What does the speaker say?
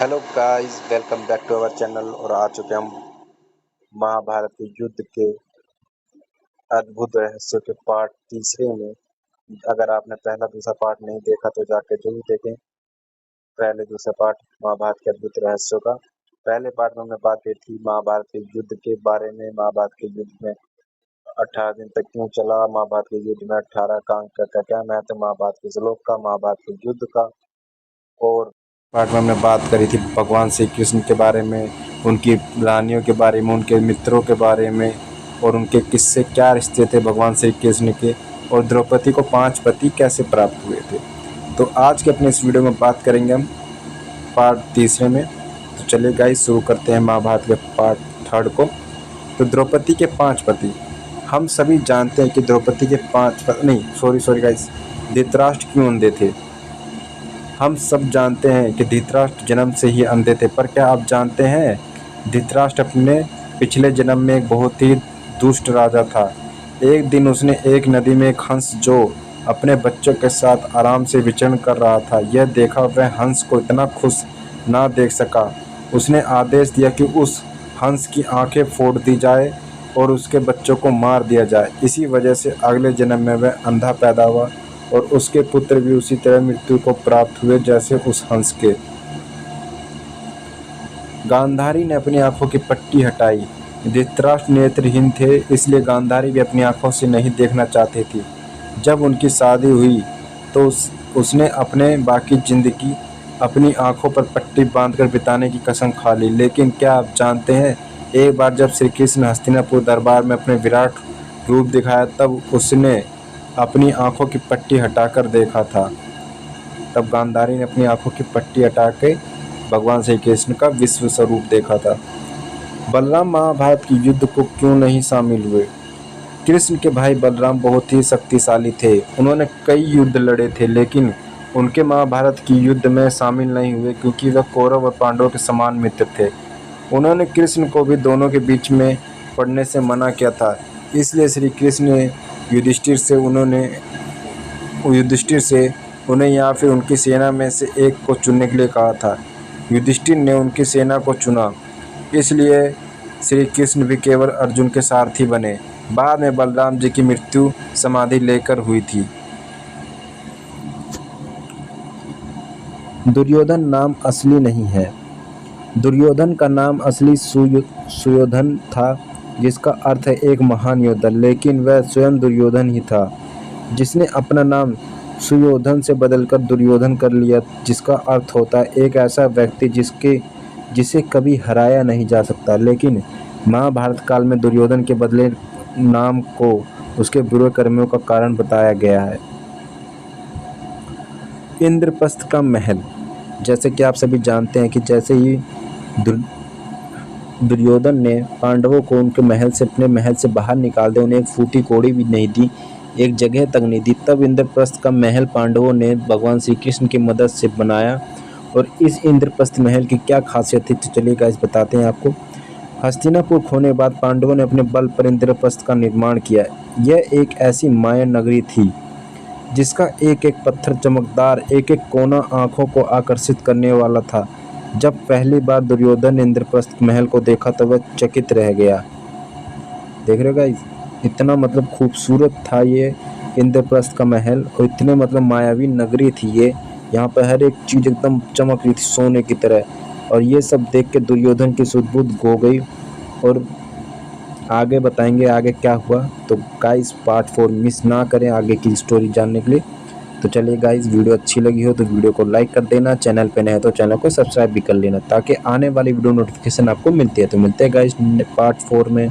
Hello guys, welcome back to our channel. और आ चुके हम महाभारत के युद्ध के अद्भुत रहस्य के पार्ट तीसरे में। अगर आपने पहला दूसरा पार्ट नहीं देखा तो जाकर जरूर देखें, पहले दूसरा पार्ट महाभारत के अद्भुत रहस्यों का। पहले पार्ट में हमने बात की थी महाभारत के युद्ध के बारे में। महाभारत के युद्ध में 18 दिन तक क्यों चला, महाभारत के युद्ध में 18 का अंक का क्या महत्व, महाभारत के श्लोक का, महाभारत के युद्ध का। और पार्ट में हमने बात करी थी भगवान श्री कृष्ण के बारे में, उनकी रानियों के बारे में, उनके मित्रों के बारे में, और उनके किससे क्या रिश्ते थे भगवान श्री कृष्ण के, और द्रौपदी को 5 पति कैसे प्राप्त हुए थे। तो आज के अपने इस वीडियो में बात करेंगे हम पार्ट तीसरे में। तो चलिए गाइस, शुरू करते हैं महाभारत के पार्ट थर्ड को। तो द्रौपदी के 5 पति, हम सभी जानते हैं कि द्रौपदी के 5 सॉरी गाइस, धृतराष्ट्र क्यों अंधे थे। हम सब जानते हैं कि धृतराष्ट्र जन्म से ही अंधे थे, पर क्या आप जानते हैं धृतराष्ट्र अपने पिछले जन्म में एक बहुत ही दुष्ट राजा था। एक दिन उसने एक नदी में एक हंस जो अपने बच्चों के साथ आराम से विचरण कर रहा था, यह देखा वह हंस को इतना खुश ना देख सका। उसने आदेश दिया कि उस हंस की आंखें फोड़ दी जाए और उसके बच्चों को मार दिया जाए। इसी वजह से अगले जन्म में वह अंधा पैदा हुआ और उसके पुत्र भी उसी तरह मृत्यु को प्राप्त हुए जैसे उस हंस के। गांधारी ने अपनी आंखों की पट्टी हटाई। धृतराष्ट्र नेत्रहीन थे, इसलिए गांधारी भी अपनी आंखों से नहीं देखना चाहती थी। जब उनकी शादी हुई तो उसने अपने बाकी जिंदगी अपनी आंखों पर पट्टी बांधकर बिताने की कसम खा ली। लेकिन क्या आप जानते हैं, एक बार जब श्री कृष्ण हस्तिनापुर दरबार में अपने विराट रूप दिखाया, तब उसने अपनी आंखों की पट्टी हटाकर देखा था। तब गांधारी ने अपनी आंखों की पट्टी हटा के भगवान श्री कृष्ण का विश्व स्वरूप देखा था। बलराम महाभारत के युद्ध को क्यों नहीं शामिल हुए। कृष्ण के भाई बलराम बहुत ही शक्तिशाली थे। उन्होंने कई युद्ध लड़े थे, लेकिन उनके महाभारत की युद्ध में शामिल नहीं हुए क्योंकि वह कौरव और पांडवों के समान मित्र थे। उन्होंने कृष्ण को भी दोनों के बीच में पड़ने से मना किया था। इसलिए श्री कृष्ण ने युधिष्ठिर से उन्हें या फिर उनकी सेना में से एक को चुनने के लिए कहा था। युधिष्ठिर ने उनकी सेना को चुना, इसलिए श्री कृष्ण भी केवल अर्जुन के सारथी बने। बाद में बलराम जी की मृत्यु समाधि लेकर हुई थी। दुर्योधन नाम असली नहीं है। दुर्योधन का नाम असली सुयोधन था, जिसका अर्थ है एक महान योद्धा, लेकिन वह स्वयं दुर्योधन ही था जिसने अपना नाम सुयोधन से बदलकर दुर्योधन कर लिया, जिसका अर्थ होता है एक ऐसा व्यक्ति जिसे कभी हराया नहीं जा सकता। लेकिन महाभारत काल में दुर्योधन के बदले नाम को उसके बुरे कर्मों का कारण बताया गया है। इंद्रप्रस्थ का महल, जैसे कि आप सभी जानते हैं कि जैसे ही दुर्योधन ने पांडवों को उनके महल से अपने महल से बाहर निकाल दिया, उन्हें एक फूटी कौड़ी भी नहीं दी, एक जगह तक नहीं दी, तब इंद्रप्रस्थ का महल पांडवों ने भगवान श्री कृष्ण की मदद से बनाया। और इस इंद्रप्रस्थ महल की क्या खासियत थी, तो चलिए गाइस बताते हैं आपको। हस्तिनापुर खोने के बाद पांडवों ने अपने बल पर इंद्रप्रस्थ का निर्माण किया। यह एक ऐसी माया नगरी थी जिसका एक एक पत्थर चमकदार, एक एक कोना आंखों को आकर्षित करने वाला था। जब पहली बार दुर्योधन ने इंद्रप्रस्थ महल को देखा तो वह चकित रह गया। देख रहे हो गाइस, इतना मतलब खूबसूरत था ये इंद्रप्रस्थ का महल, और इतने मतलब मायावी नगरी थी ये। यहाँ पर हर एक चीज़ एकदम चमक रही थी सोने की तरह। और ये सब देख के दुर्योधन की सुध-बुध खो गई। और आगे बताएंगे आगे क्या हुआ। तो गाइस पार्ट 4 मिस ना करें आगे की स्टोरी जानने के लिए। तो चलिए गाइस, वीडियो अच्छी लगी हो तो वीडियो को लाइक कर देना, चैनल पे नए हैं तो चैनल को सब्सक्राइब भी कर लेना ताकि आने वाली वीडियो नोटिफिकेशन आपको मिलती है। तो मिलते हैं गाइस पार्ट 4 में।